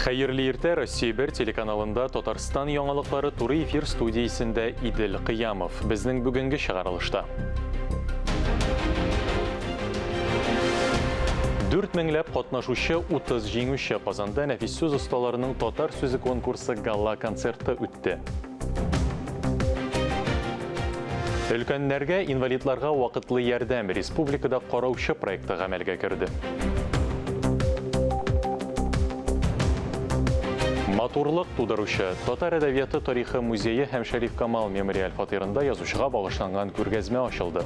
Хәйерле иртә, Россия 1 телеканалында Татарстан яңалыклары туры эфир студиясында Идел Кыямов. Безнең бүгенге чыгарылышта. 4 меңләп катнашучы 30 җиңүче Казанда нәфис сүз осталарының татар сүзе конкурсы гала концерты үтте. Өлкәннәргә, инвалидларга вакытлы ярдәм республикада караучы проекты гамәлгә керде. Матурлык тудыручы Татар әдәбияты тарихы музее һәм Шәриф Камал мемориаль фатирында язучыга багышланган күргәзмә ачылды.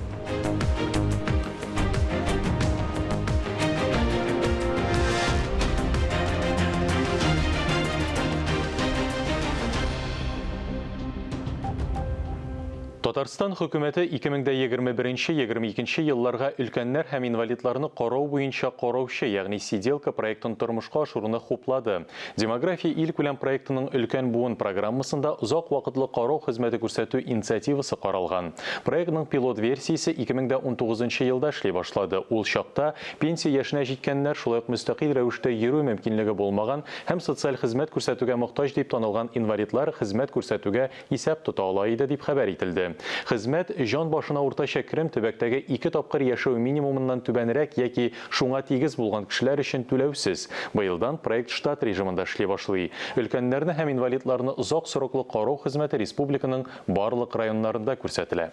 Татарстан хөкүмәте 2021-2022 елларга өлкәннәр һәм инвалидларны карау буенча караучы, ягъни сиделка проектын тормышка ашыруны хуплады. Демография илкүләм проектының өлкән буын программасында озак вакытлы карау хезмәте күрсәтү инициативасы каралган. Проектның пилот версиясе 2019 елда эшли башлады. Ул чакта пенсия яшенә җиткәннәр, шулай ук мөстәкыйль рәвештә йөрү мөмкинлеге булмаган һәм социаль хезмәт күрсәтүгә мохтаҗ дип танылган инвалидлар хезмәт күрсәтүгә исәп тота ала иде дип хәбәр ителде. Хезмәт җан башына уртача керем төбәктәге 2 тапкыр яшәү минимумыннан түбәнрәк яки шуңа тигез булган кешеләр өчен түләүсез. Быелдан проект штат режимында эшли башлый. Өлкәннәрне һәм инвалидларны озак сроклы карау хезмәте республиканың барлык районнарында күрсәтелә.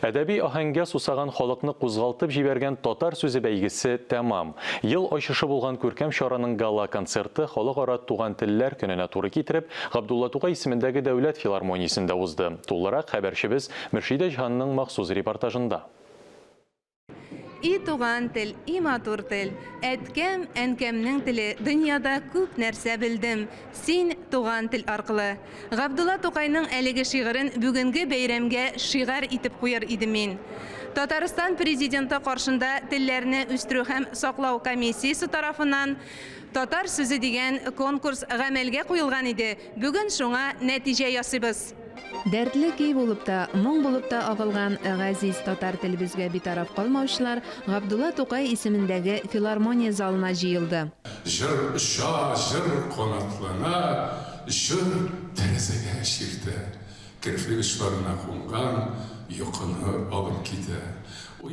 Әдәби аһәнгә сусаган халыкны кузгалтып җибәргән татар сүзе бәйгесе тәмам. Ел ачышы булган күркәм чараның гала концерты халыкара туган телләр көненә туры китереп, Габдулла Тукай исемендәге Дәүләт филармониясендә узды. Тулырак хәбәрчебез Мөршидә Җанның махсус репортажында. И туган тел, и матур тел, әткәм, әнкәмнең теле, дөньяда күп нәрсә белдем, син туган тел аркылы. Габдулла Тукайның әлеге шигырен бүгенге бәйрәмгә шигар итеп куяр идем мин. Татарстан президенты каршында телләрне үстерү һәм саклау комиссиясе тарафыннан татар сүзе дигән конкурс гамәлгә куелган иде. Бүген шуңа нәтиҗә ясыйбыз. Дәртле кей булып та, моң булып та агылган газиз татар телебезгә битараф калмаучылар Габдулла Тукай исемендәге филармония залына җыелды. Җыр оша, җыр канатлана, җыр тәрәзәгә чиртә, керфек очларына кунган йокыны алып китә.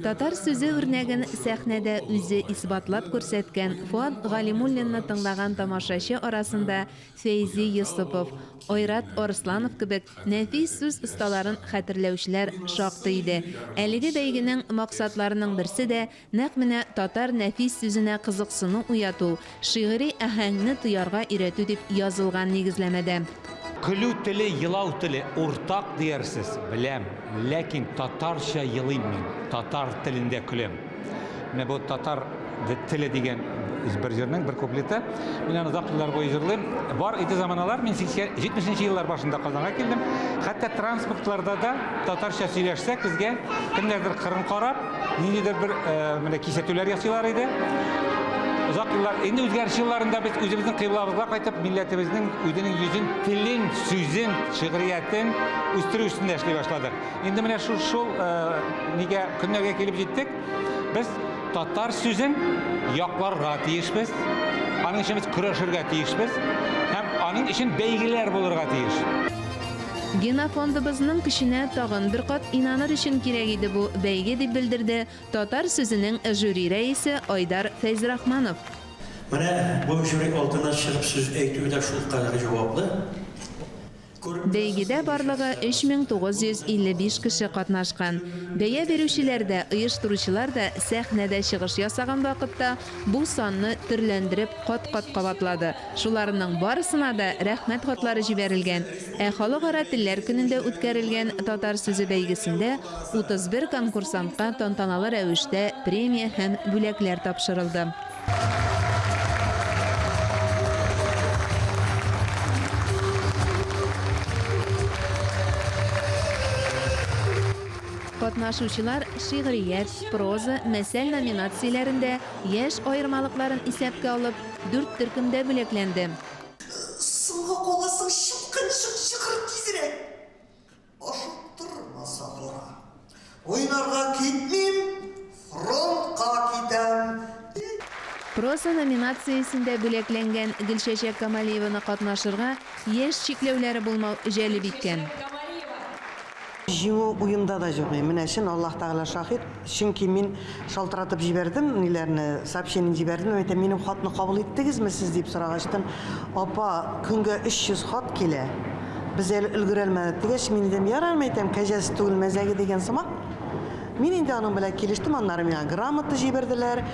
Татар сүзе үрнәген сәхнәдә үзе исбатлап күрсәткән Фуад Галимуллинны тыңлаган тамашачы арасында Фейзи Йосыпов, Ойрат Орсланов кебек нәфис сүз осталарын хәтерләүчеләр шактый иде. Әлеге бәйгенең максатларының берсе дә нәкъ менә татар нәфис сүзенә кызыксыну уяту, шигъри аһәңне тоярга өйрәтү дип язылган нигезләмәдә. Көлү теле, елау теле уртак диярсез, беләм, ләкин татарча елыйм мин, татар телендә көләм. Менә бу татар теле дигән бер җырның бер куплеты, мин аны озак еллар буе җырлыйм. Бар иде заманалар, мин 70нче еллар башында Казанга килдем. Хәтта транспортларда да татарча сөйләшсәк, безгә кемнәрдер кырын карап, ниндидер бер менә кисәтүләр ясыйлар иде. Озак еллар, инде үзгәреш елларында без үзебезнең кыйблабызга кайтып, милләтебезнең үзенең йөзен, телен, сүзен, шигъриятен үстерү өстендә эшли башладык. Инде менә шул нигә көннәргә килеп җиттек. Без татар сүзен якларга тиешбез, аның өчен без көрәшергә тиешбез һәм аның өчен бәйгеләр булырга тиеш. Генофондыбызның көченә тагын бер кат инаныр өчен кирәк иде бу бәйге дип белдерде татар сүзенең жюри рәисе Айдар Фәйзрахманов. Менә бу жюри алдына чыгып сүз әйтүдә шул кадәр җаваплы. Бәйгедә барлыгы 3955 кеше катнашкан. Бәя бирүчеләр дә, оештыручылар да сәхнәдә чыгыш ясаган вакытта бу санны төрләндереп кат-кат кабатлады. Шуларның барысына да рәхмәт хатлары җибәрелгән. Халыкара телләр көнендә үткәрелгән татар сүзе бәйгесендә 31 конкурсантка тантаналы рәвештә премия һәм бүләкләр тапшырылды. Катнашучылар шигърият, проза, мәсәл номинацияләрендә яшь аермалыкларын исәпкә алып, 4 төркемдә бүләкләнде. Сыңга каласың чыпкын чыгыр тизрәк. Ашып тормаса тора. Уйнарга китмим, фронтка китәм. Проза номинациясендә бүләкләнгән Гөлшәчәк Камалиеваны катнашырга яшь чикләүләре булмау җәлеп иткән. Җиңү уенда да жоқ. Менә өчен Аллаһ Тәгалә шаһид. Чөнки мин шалтыратып җибәрдем, ниләрне, сообщение җибәрдем, әйтә минем хатны кабул иттегезме сез дип сорагачтан, апа, көнгә 300 хат килә. Без әле өлгерәлмәдек дигәч, мин дидем, ярар, әйтәм, кәҗәс түгел мәзәге дигән сымак. Мин инде аның белән килештем, аннары миңа грамота җибәрделәр.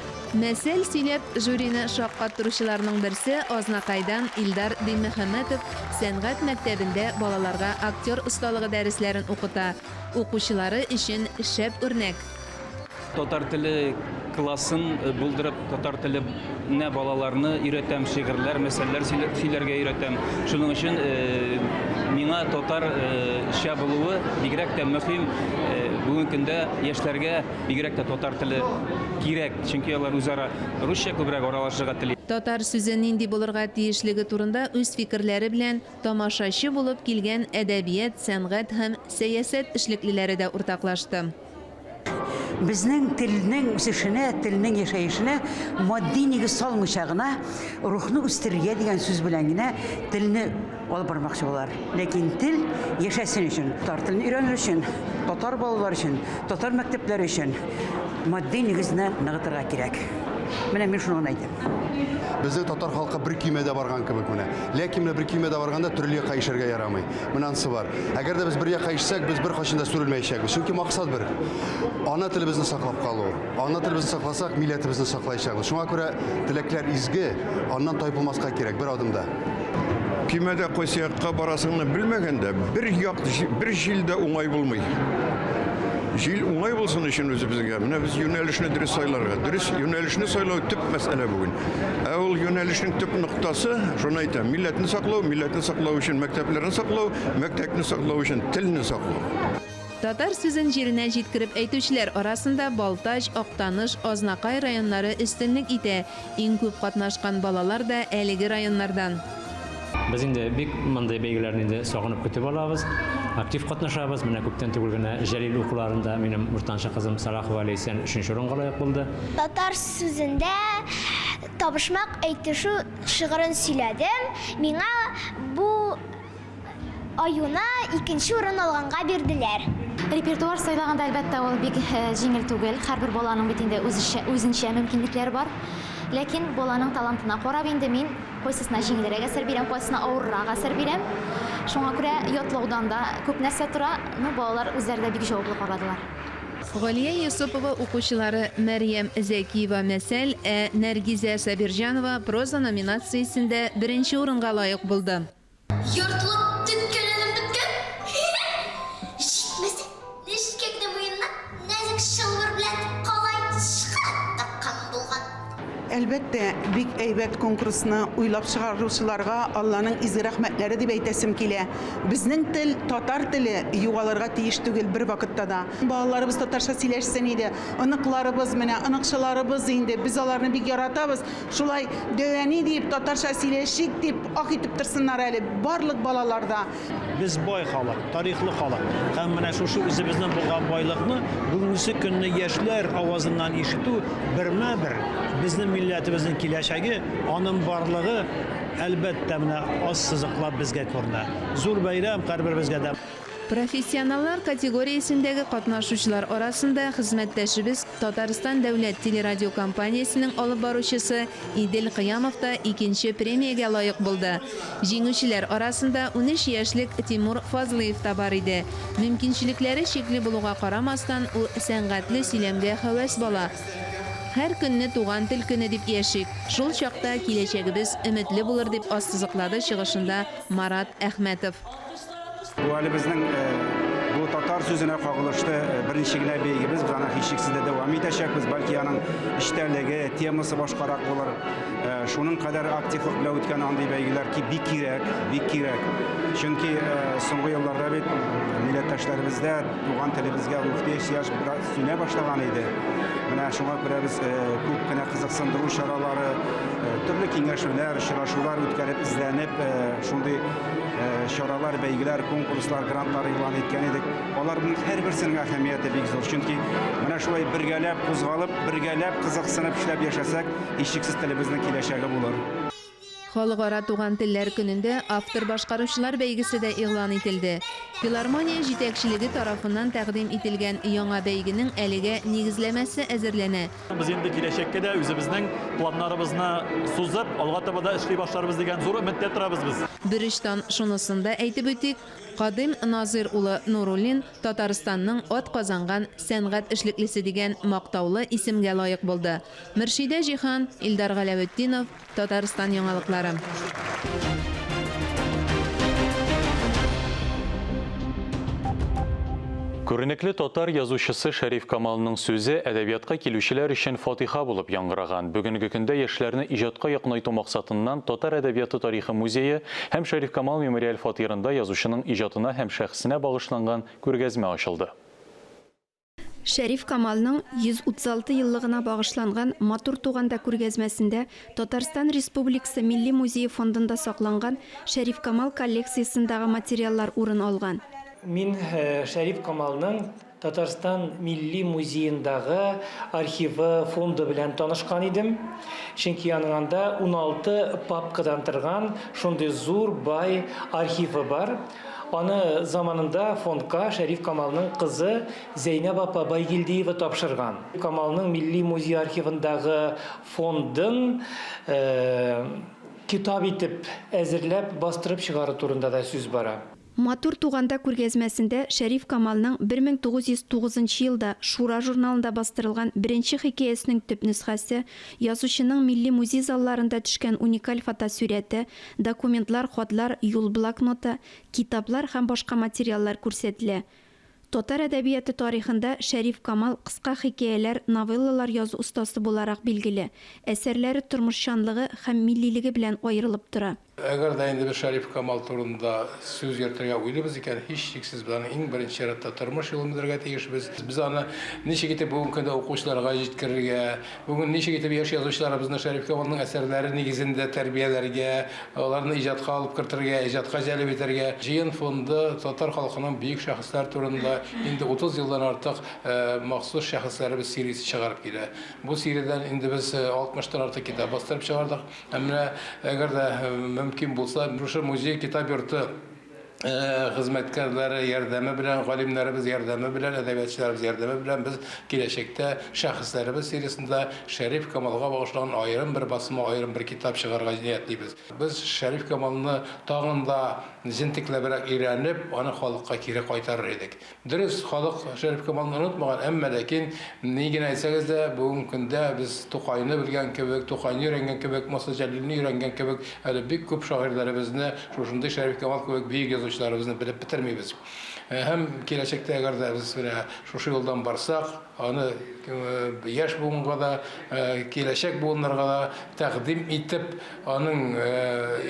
Мәсәл сөйләп, жюрины шаккаттыручыларның берсе Азнакайдан Илдар Димөхәммәтов сәнгать мәктәбендә балаларга актер осталыгы дәресләрен укыта. Укучылары өчен шәп үрнәк. Татар теле классын булдырып, татар теленә балаларны өйрәтәм, шигырьләр, мәсьәләләр сөйләргә өйрәтәм. Шуның өчен миңа татар шә булуы бигрәк тә мөһим. Бүгенге көндә яшьләргә бигрәк тә татар теле кирәк, чөнки алар үзара русча күбрәк аралашырга тели. Татар сүзе нинди булырга тиешлеге турында үз фикерләре белән тамашачы булып килгән әдәбият, сәнгать һәм сәясәт эшлеклеләре дә уртаклашты. Безнең телнең үсешенә, телнең яшәешенә матди нигез салмыйча гына рухны үстерергә дигән сүз белән генә телне алып бармакчы булар. Ләкин тел яшәсен өчен, татар телен өйрәнер өчен, татар балалар өчен, татар мәктәпләре өчен матди нигезне ныгытырга кирәк. Менә мин шуны әйтәм. Безнең татар халкы бер көймәдә барган кебек менә. Ләкин бер көймәдә барганда төрле кайшырга ярамый. Монансы бар. Әгәр дә без бер кайшсак, без бер кашында сүрелмәячәкбез. Чөнки максат бер. Ана телебезне саклап калу. Ана телебезне сакласак, милләтебезне саклаячакбыз. Шуңа күрә теләкләр изге, аннан тайпылмаска кирәк бер адымда. Көймәдә кайсыякка барасыңны белмәгәндә, бер җилдә уңай булмый. Җил уңай булсын өчен үзебезгә, менә без юнәлешне дөрес сайларга. Дөрес юнәлешне сайлау төп мәсьәлә бүген. Ә ул юнәлешнең төп ноктасы, шуны әйтәм, милләтне саклау өчен мәктәпләрне саклау, мәктәпне саклау өчен телне саклау. Татар сүзен җиренә җиткереп әйтүчеләр арасында Балтач, Актаныш, Азнакай районнары өстенлек итә. Иң күп катнашкан балалар да әлеге районнардан. Без инде бик мондай бәйгеләрне инде сагынып көтеп алабыз. Актив катнашабыз. Менә күптән түгел генә Җәлил укуларында минем уртанчы кызым Салахова Ләйсән 3нче урынга лаек булды. Татар сүзендә табышмак әйтешү шигырен сөйләдем. Миңа бу аюна 2нче урын алганга бирделәр. Репертуар сайлаганда әлбәттә ул бик җиңел түгел. Һәрбер баланың бит инде үзенчә мөмкинлекләре бар. Ләкин баланың талантына карап инде мин кайсысына җиңелрәк әсәр бирәм, кайсысына авыррак әсәр бирәм. Шуңа күрә ятлаудан да күп нәрсә тора, балалар үзләре дә бик җаваплы карадылар. Галия Юсупова укучылары Мәрьям Зәкиева мәсәл, Нәргизә Сабирҗанова проза номинациясендә 1нче урынга лаек булды. Йортлык төткәләнем беткән. Җитмәсә, нишкәгенә буенна нәзек шылвыр белән калай чыгып таккан булган. Әлбәттә, бик әйбәт конкурсны уйлап чыгаручыларга Алланың изге рәхмәтләре дип әйтәсем килә. Безнең тел, татар теле югалырга тиеш түгел бер вакытта да. Балаларыбыз татарча сөйләшсен иде. Оныкларыбыз менә, оныкчыларыбыз инде, без аларны бик яратабыз. Шулай дәвәни дип татарча сөйләшик дип ак итеп торсыннар әле барлык балаларда. Biz бай халык, тарихлы халык. Һәм менә шушы үзебезнең булган байлыкны бүгенге көнне яшьләр авазыннан ишетү бермә-бер безнең милләтебезнең киләчәге, аның барлыгы әлбәттә менә аз сызыклап безгә күренә. Зур бәйрәм һәрберебезгә дә. Профессионаллар категориясендәге катнашучылар арасында хезмәттәшебез Татарстан дәүләт телерадио компаниясенең алып баручысы Идел Кыямов та 2нче премиягә лаек булды. Җиңүчеләр арасында 13 яшьлек Тимур Фазлыев та бар иде. Мөмкинчелекләре шикле булуга карамастан, ул сәнгатьле сөйләмгә һәвәс бала. Һәр көнне туган тел көне дип яшик. Шул чакта киләчәгебез өметле булыр дип ассызыклады чыгышында Марат Әхмәтов. Бу әле безнең бу татар сүзенә кагылышлы беренче генә бәйгебез, без аны һичшиксез дә дәвам итәчәкбез. Бәлки аның эчтәлеге, темасы башкарак булыр. Шуның кадәр активлык белән үткән андый бәйгеләр ки бик кирәк. Чөнки соңгы елларда бит милләттәшләребездә туган телебезгә рухи ихтыяҗ сүнә башлаган иде. Менә шуңа күрә без күп кенә кызыксындыру чаралары, төрле киңәшмәләр, очрашулар үткәреп, изләнеп, шундый чаралар, бәйгеләр, конкурслар, грантлар игълан иткән идек. Алар буның һәрберсенең әһәмияте бик зур. Чөнки менә шулай бергәләп кузгалып, бергәләп кызыксынып эшләп яшәсәк, һичшиксез телебезнең киләчәге булыр. Халыкара туган телләр көнендә автор башкаручылар бәйгесе дә игълан ителде. Филармония җитәкчелеге тарафыннан тәкъдим ителгән яңа бәйгенең әлегә нигезләмәсе әзерләнә. Без инде киләчәккә дә үзебезнең планнарыбызны сузып, алга таба да эшли башларбыз дигән зур өметтә торабыз без. Бериштан шунысын да әйтеп үтик, Кадим Назир улы Нуруллин Татарстанның ат казанган сәнгать эшлеклесе дигән мактаулы исемгә лаек булды. Мөршидә Җихан, Илдар Галәветдинов, Татарстан яңалыклары. Күренекле татар язучысы Шәриф Камалның сүзе әдәбиятка килүчеләр өчен фатиха булып яңгыраган. Бүгенге көндә яшьләрне иҗатка якынайту максатыннан Татар әдәбияты тарихы музее һәм Шәриф Камал мемориаль фатирында язучының иҗатына һәм шәхсенә багышланган күргәзмә ачылды. Шәриф Камалның 136 еллыгына багышланган Матур туганда күргәзмәсендә Татарстан Республикасы Милли музее фондында сакланган Шәриф Камал коллекциясендәге материаллар урын алган. Мин Шәриф Камалның Татарстан Милли музеендагы архивы фонды белән танышкан идем. Чөнки янында 16 папкадан торган шундый зур бай архивы бар. Аны заманында фондка Шәриф Камалның кызы Зәйнәп апа Байгилдиева тапшырган. Камалның Милли музей архивындагы фондын китап итеп әзерләп бастырып чыгару турында да сүз бара. Матур туганда күргәзмәсендә Шәриф Камалның 1909 елда Шура журналында бастырылган беренче хикәясенең төп нөсхәсе, язучының милли музей залларында төшкән уникаль фотосурәте, документлар, хатлар, юл блокноты, китаплар һәм башка материаллар күрсәтелә. Татар әдәбияты тарихында Шәриф Камал кыска хикәяләр, новеллалар язу остасы буларак билгеле. Әсәрләре тормышчанлыгы һәм миллилеге белән аерылып тора. Әгәр дә инде без Шәриф Камал турында сүз йөртергә уйлыйбыз икән, һичшиксез без аны иң беренче чиратта тормыш юлын белергә тиешбез. Без аны ничек итеп бүгенге көндә укучыларга җиткерергә, бүген ничек итеп яшь язучыларыбызны Шәриф Камалның әсәрләре нигезендә тәрбияләргә, аларны иҗатка алып кертергә, иҗатка җәлеп итәргә. Җыен фонды татар халкының бөек шәхесләр турында инде 30 елдан артык махсус шәхесләребез сериясе чыгарып килә. Бу сериядән инде без 60-тан артык китап бастырып чыгардык. Әмма әгәр дә мөмкин булса, шушы музей китап йорты хезмәткәрләре ярдәме белән, галимнәребез ярдәме белән, әдәбиятчыларыбыз ярдәме белән без киләчәктә шәхесләребез сериясендә Шәриф Камалга багышланган аерым бер басма, аерым бер китап чыгарга ниятлибез. Без Шәриф Камалны тагын да җентекләбрәк өйрәнеп, аны халыкка кире кайтарыр идек. Дөрес, халык Шәриф Камалны онытмаган, әмма ләкин ни генә әйтсәгез дә, бүгенге көндә без Тукайны белгән кебек, Тукайны өйрәнгән кебек, Муса Җәлилне өйрәнгән кебек, әле бик күп шагыйрьләребезне шушындый Шәриф Камал кебек бик язучыларыбызны белеп бетермибез. Һәм киләчәктә әгәр дә без шушы юлдан барсак, аны яшь буынга да, киләчәк буыннарга да тәкъдим итеп, аның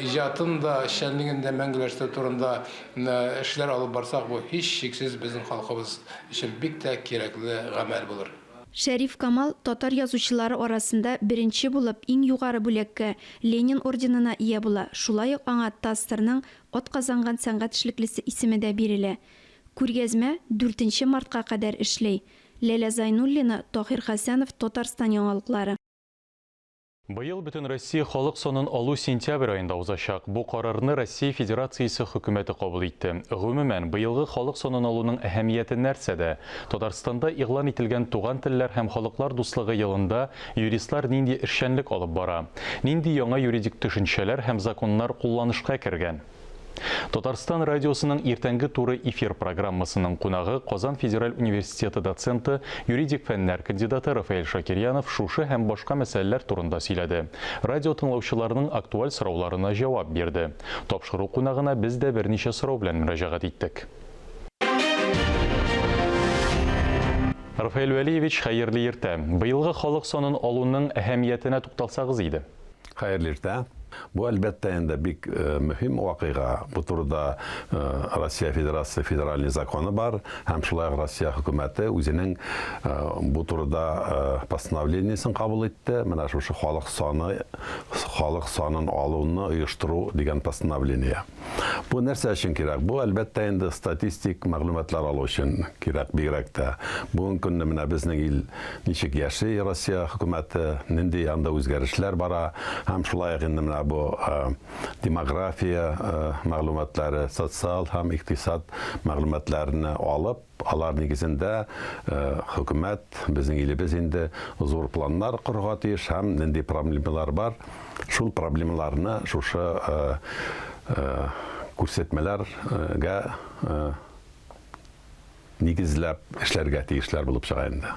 иҗатын да, эшчәнлеген дә мәңгеләштерү турында эшләр алып барсак, бу һичшиксез безнең халкыбыз өчен бик тә кирәкле гамәл булыр. Шәриф Камал татар язучылары арасында беренче булып иң югары бүләккә Ленин орденына ия була. Шулай ук аңа Тастырның ат казанган сәнгать эшлеклесе исеме дә бирелә. Күргәзмә 4 мартка кадәр эшләй. Ләлә Зайнуллина, Тахир Хәсәнов, Татарстан яңалыклары. Быел бөтен Россия халык санын алу сентябрь айында узачак. Бу карарны Россия Федерациясе хөкүмәте кабул итте. Гомумән, быелгы халык санын алуның әһәмияте нәрсәдә? Татарстанда игълан ителгән туган телләр һәм халыклар дуслыгы елында юристлар нинди эшчәнлек алып бара? Нинди яңа юридик төшенчәләр һәм законнар кулланышка кергән? Татарстан радиосының иртәнге туры эфир программасының кунагы Казан Федераль университеты доценты, юридик фәннәр кандидаты Рафаэль Шакирьянов шушы һәм башка мәсьәләләр турында сөйләде. Радио тыңлаучыларның актуаль сорауларына җавап бирде. Тапшыру кунагына без дә берничә сорау белән мөрәҗәгать иттек. Рафаэль Вәлиевич, хәерле иртә. Быелгы халык санын алуның әһәмиятенә тукталсагыз иде. Хәерле иртә. Bu әлбәттә инде бик мөһим вакыйга. Бу турыда Россия Федерация федеральный законы бар, һәм шулай ук Россия хөкүмәте үзенең бу турыда постановлениесен кабул итте. Менә шушы халык санын алуны оештыру дигән постановление. Бу нәрсә өчен кирәк? Бу әлбәттә инде статистик мәгълүматлар алу өчен кирәк бигрәк тә. Бүгенге көнне менә безнең ил ничек яши, Россия хөкүмәте нинди анда үзгәрешләр бара, һәм шулай ук инде менә бу демография мәгълүматлары, социаль һәм икътисад мәгълүматларны алып, алар нигезендә хөкүмәт безнең илебез инде зур планнар корырга тиеш, һәм нинди проблемалар бар, шул проблемаларны шушы күрсәтмәләргә нигезләп эшләргә тиешләр булып чыга инде.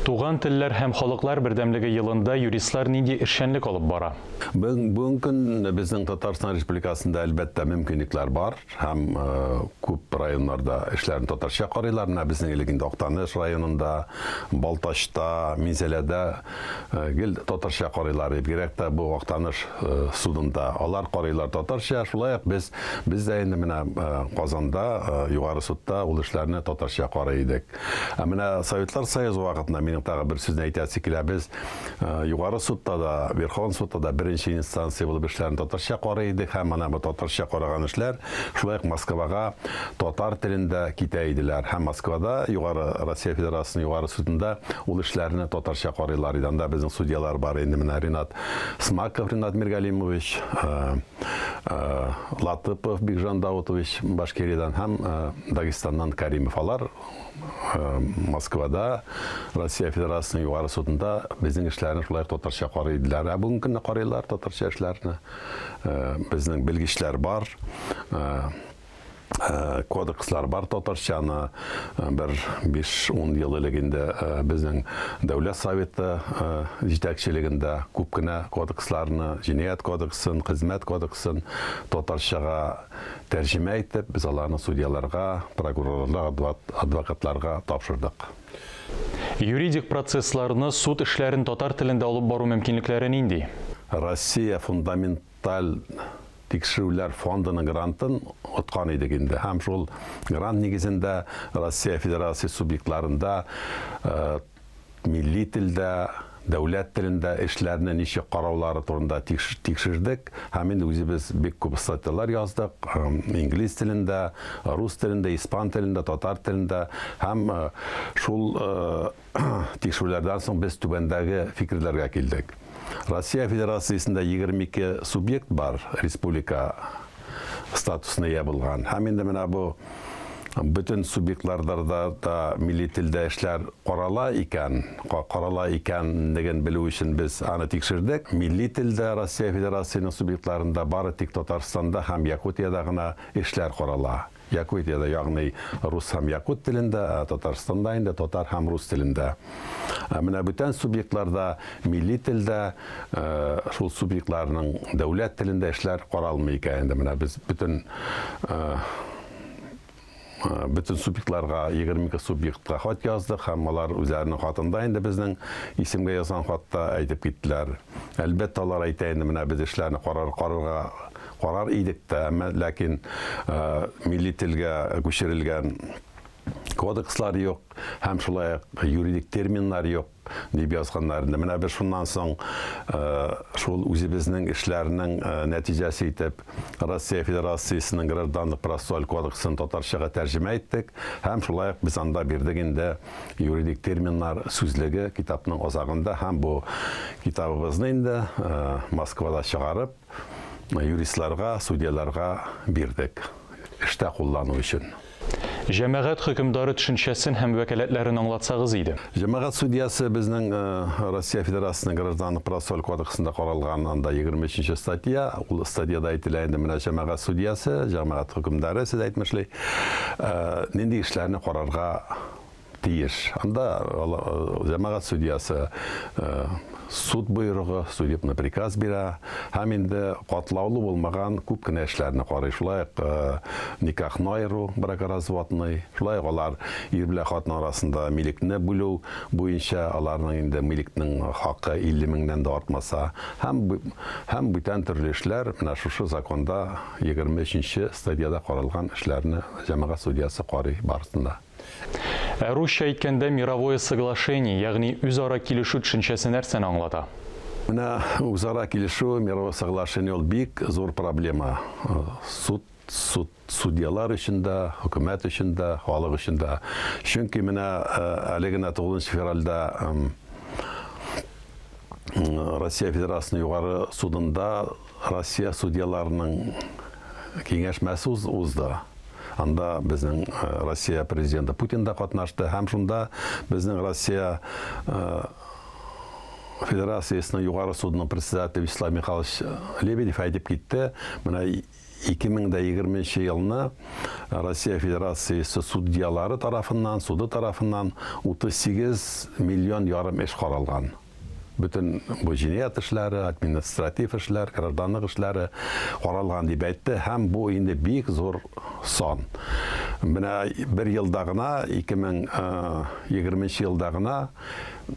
Туган телләр һәм халыклар бердәмлеге елында юристлар нинди эшчәнлек алып бара? Бүгенге көн безнең Татарстан Республикасында әлбәттә мөмкинлекләр бар, һәм күп районнарда эшләрне татарча карыйлар. Менә безнең илегендә Актаныш районында, Балтачта, Мизеләдә гел татарча карыйлар. Бигрәк тә бу Актаныш судында алар карыйлар татарча. Шулай ук без дә инде менә Казанда югары судта ул эшләрне татарча карый идек. Менә Советлар Союзы вакытында минем тагы бер сүзне әйтәсе килә, біз югары судта да, Верховен судта да беренче инстанция булып эшләрне татарча карый идек, һәм менә бу татарча караган эшләр шулай ук Москвага татар телендә китә иделәр. Һәм Москвада югары Россия Федерациясының югары судында ул эшләрне татарча карыйлар иде. Анда безнең судьялар бар инде, менә Ринат Смаков, Ринат Миргалимович, Латыпов Бикжан Даутович Башкириядан һәм Дагестаннан Каримов, алар Москвада Россия Федерациясының югары судында безнең эшләрне шулай татарча карый иделәр. Бүгенге көнне карыйлар татарча эшләрне. Безнең белгечләр бар, кодекслар бар татарчаны. Бер 5-10 ел элегендә безнең Дәүләт Советы җитәкчелегендә күп кенә кодексларны, Җинаять кодексын, Хезмәт кодексын татарчага тәрҗемә итеп, без аларны судьяларга, прокурорларга, адвокатларга тапшырдык. Юридик процессларны, суд эшләрен татар телендә алып бару мөмкинлекләре нинди? Россия фундаменталь тикшерүләр фондының грантын откан идек инде. Һәм шул грант нигезендә Россия Федерация субъектларында милли телдә, дәүләт телендә эшләрне ничек караулары турында тикшердек. Һәм инде үзебез бик күп статьялар яздык. Инглиз телендә, рус телендә, испан телендә, татар телендә. Һәм шул тикшерүләрдән соң без түбәндәге фикерләргә килдек. Россия Федерациясында 22 субъект бар, республика статусына ия булган. Һәм инде менә бу bütün субъектларда да милли телдә эшләр карала икән дигән белү өчен без аны тикшердек. Милли телдә Россия Федерациясының субъектларында бары тик Татарстанда һәм Якутиядә гына эшләр карала. Якутиядә, ягъни рус һәм якут телендә, Татарстанда инде татар һәм рус телендә. Менә бүтән субъектларда милли телдә шул субъектларның дәүләт телендә эшләр каралмый икән. Инде менә без bütün субъектларга 22 субъектка хат яздык, һәм алар үзләренең хатында инде безнең исемгә язган хатта әйтеп киттеләр. Әлбәттә алар әйтә инде менә без эшләрне карар идек тә, ләкин милли телгә күчерелгән кодекслар юк, һәм шулай юридик терминнар юк дип язганнар. Менә без шуннан соң шул үзебезнең эшләрнең нәтиҗәсе итеп Россия Федерациясының гражданлык процессуаль кодексын татарчага тәрҗемә иттек, һәм шулай без анда бирдек инде юридик терминнар сүзлеге китапның азагында, һәм бу китабыбызны инде Москвада чыгарып юристларга, судьяларга бирдек эштә куллану өчен. Җәмәгать хөкемдары төшенчәсен һәм вәкаләтләрен аңлатсагыз иде. Җәмәгать судьясы безнең Россия Федерациясының гражданлык процессуаль кодексында каралган анда 23-нче статья. Ул статьяда әйтелә инде менә җәмәгать судьясы, җәмәгать хөкемдары, сез әйтмешли, нинди эшләрне карарга тиеш. Анда җәмәгать судьясы суд буйрыгы, судебный приказ бирә, һәм инде катлаулы булмаган күп кенә эшләрне карый. Шулай никахны айыру, бракоразводный, шулай алар ир белән хатын арасында милекне бүлү буенча аларның инде милекнең хакы 50 меңнән дә артмаса, һәм бүтән төрле эшләр менә шушы законда 23-нче статьяда каралган эшләрне җәмәгать судьясы карый барысында. Русча әйткәндә мировое соглашение, ягъни үзара килешү төшенчәсе нәрсәне аңлата? Менә үзара килешү, мировое соглашение ул бик зур проблема. Судьялар өчен дә, хөкүмәт өчен дә, халык өчен дә. Чөнки менә әле генә 9 февральдә Россия Федерациясының югары судында Россия судьяларының киңәшмәсе узды. Анда безнең Россия президенты Путин да катнашты, һәм шунда безнең Россия Федерациясының югары судының председателе Вячеслав Михайлович Лебедев әйтеп китте, менә 2020 елны Россия Федерациясы судьялары тарафыннан, суды тарафыннан 38 миллион ярым эш каралган. Bütün bu cinayet işleri, administratif işler, gражданлык işleri karalgan diп әйтте, һәм bu indi бик зур сан. Менә bir елда гына 2020 елда гына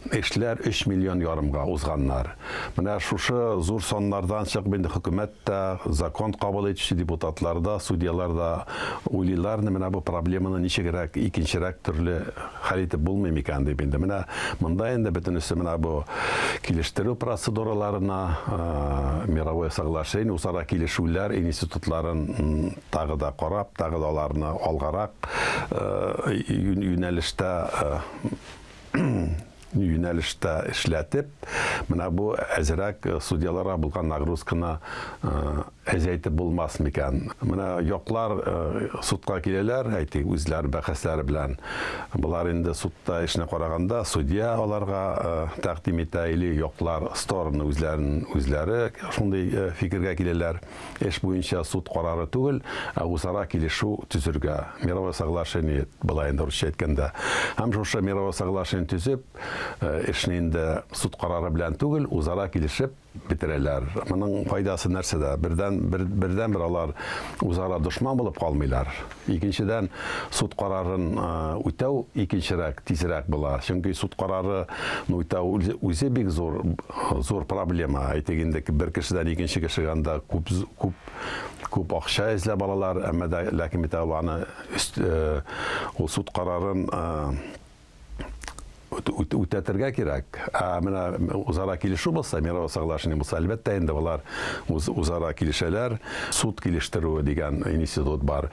эшләр 3 миллион ярымга узганнар. Менә шушы зур саннардан чыгып инде хөкүмәт тә, закон кабул итүче депутатлар да, судьялар да уйлыйлар, менә бу проблеманы ничегрәк, икенчерәк төрле хәл итеп булмый микән дип инде. Менә монда инде бөтенесе менә бу килештерү процедураларына, мировое соглашение, үзара килешүләр институтларын тагы да карап, тагы да аларны алгарак юнәлештә эшләтеп, менә бу әзрәк судьяларга булган нагрузканы әзәйтеп булмас микән. Менә яклар судка киләләр, әйтик, үзләр бәхәсләре белән. Булар инде судта эшне караганда судья аларга тәкъдим итә, или яклар стороны үзләре шундый фикергә киләләр. Эш буенча суд карары түгел, үзара килешү төзергә. Мировое соглашение була инде русча әйткәндә. Һәм шушы мировое соглашение төзеп, эшне инде суд карары белән түгел, үзара килешеп битерәләр. Моның файдасы нәрсәдә? Бердән бер алар үзара дошман булып калмыйлар. Икенчедән, суд карарын үтәү икенчерәк, тизрәк була. Чөнки суд карары үтәү үзе бик зур проблема. Әйтик инде бер кешедән икенче кешегә анда күп акча эзләп алалар, әмма дә ләкин бит аларны ул суд карарын үтәтергә кирәк. Менә үзара килешү булса, мировое соглашение булса, әлбәттә инде булар үзара килешәләр. Суд килештерү дигән институт бар.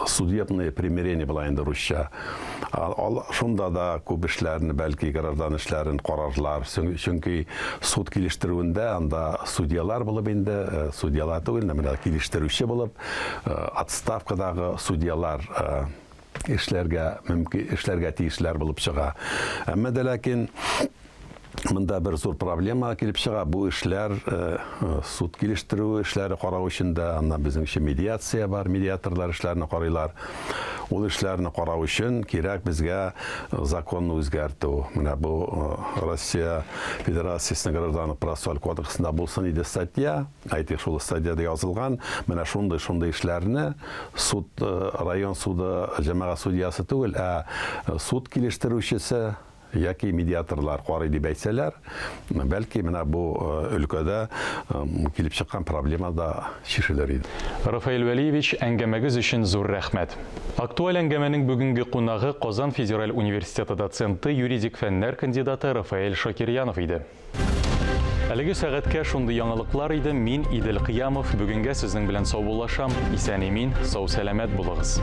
Судебное примирение була инде русча. Шунда да күп эшләрне, бәлки граждан эшләрен карарлар. Чөнки суд килештерүендә анда судьялар булып инде, судьялар түгел, менә килештерүче булып, отставкадагы судьялар эшләргә тиешләр булып чыга. Әмма дә ләкин монда бер зур проблема килеп чыга. Бу эшләр суд килештерү эшләре карау өчен дә аннан безнеңчә медиация бар, медиаторлар эшләрне карыйлар. Ул эшләрне карау өчен кирәк безгә законны үзгәртү. Менә бу Россия Федерациясының гражданлык процессуаль кодексында булсын иде статья, әйтик шул статьяда язылган. Менә шундый эшләрне суд, район суды, җәмәгать судьясы түгел, суд килештерүчесе яки медиаторлар карый дип әйтсәләр, бәлки менә бу өлкәдә килеп чыккан проблема да чишелер иде. Рафаэль Вәлиевич, әңгәмәгез өчен зур рәхмәт. Актуаль әңгәмәнең бүгенге кунагы Казан федераль университеты доценты, юридик фәннәр кандидаты Рафаэль Шакирьянов иде. Әлеге сәгатькә шундый яңалыклар иде. Мин Идел Кыямов. Бүгенгә сезнең белән сау булашам. Исән-имин, сау-сәламәт булыгыз.